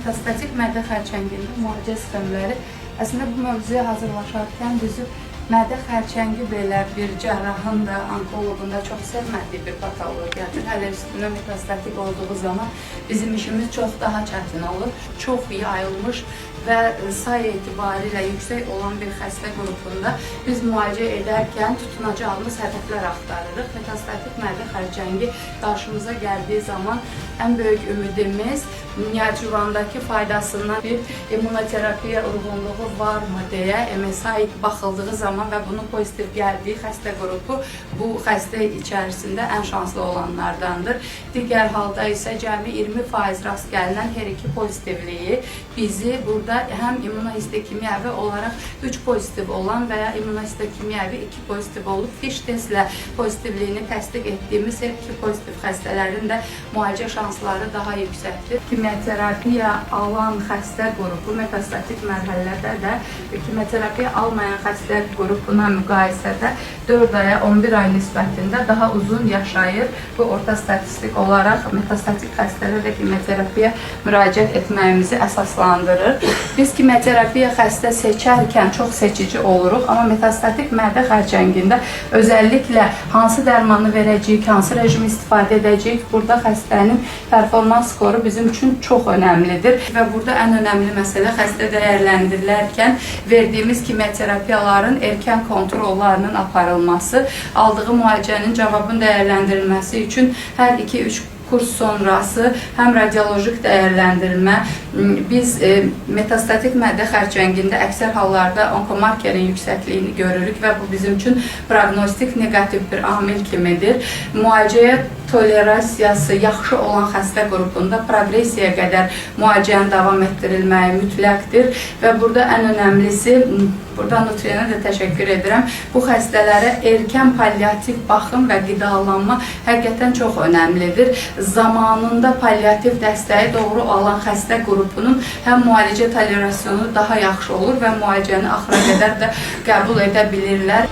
metastatik mədə xərçəngində müalicə sxemləri. Əslində bu mövzuya hazırlaşarkən düzü mədə xərçəngi belə bir cərrahın da, onkoloqun da çox sevmədiyi bir patologiyadır. Hələ üstünə metastatik olduğu zaman bizim işimiz çox daha çətin olur. Çox yayılmış və say etibarilə yüksək olan bir xəstə qrupunda biz müalicə edərkən tutunacağımız hədəflər axtarırıq. Metastatik mədə xərçəngi qarşımıza gəldiyi zaman ən böyük ümidimiz neoadjuvandakı faydasından bir immunoterapiya uyğunluğu varmı deyə MSI baxıldığı zaman və bunun pozitiv gəldiyi xəstə qrupu bu xəstə içərisində ən şanslı olanlardandır. Digər halda isə cəmi 20% rast gəlinən HER2 pozitivliyi bizi burada həm immunohistokimyəvi olaraq 3 pozitiv olan və ya immunohistokimyəvi 2 pozitiv olub fiş testlə pozitivliyini təsdiq etdiyimiz HER2 pozitiv xəstələrin də müalicə şansları daha yüksəkdir. Kimyoterapiya alan xəstə qrupu metastatik mərhələdə də kimyoterapiya almayan xəstə qrupuna müqayisədə 4 aya 11 ay nisbətində daha uzun yaşayır. Bu orta statistik olaraq metastatik xəstələrə kimyoterapiya müraciət etməyimizi əsaslandırır. Biz kimyoterapiya xəstə seçərkən çox seçici oluruq, amma metastatik mədə xərçəngində özəlliklə hansı dərmanı verəcəyik, hansı rejimi istifadə edəcəyik, burada xəstənin performans skoru bizim üçün çox önəmlidir və burada ən önəmli məsələ xəstə dəyərləndirilərkən verdiyimiz kimyoterapiyaların erkən kontrollarının aparılması, aldığı müalicənin cavabın dəyərləndirilməsi üçün hər 2-3 kurs sonrası həm radiolojik dəyərləndirmə, biz metastatik mədə xərçəngində əksər hallarda onkomarkerin yüksəkliyini görürük və bu bizim üçün proqnostik negativ bir amil kimidir. Müalicəyə tolerasiyası yaxşı olan xəstə qrupunda progresiyaya qədər müalicənin davam etdirilməyi mütləqdir və burada ən önəmlisi, burada Nutriyenə də təşəkkür edirəm, bu xəstələrə erkən palliativ baxım və qidalanma həqiqətən çox önəmlidir. Zamanında palliativ dəstəyi doğru alan xəstə qrupunun həm müalicə tolerasiyonu daha yaxşı olur və müalicəni axıra qədər də qəbul edə bilirlər.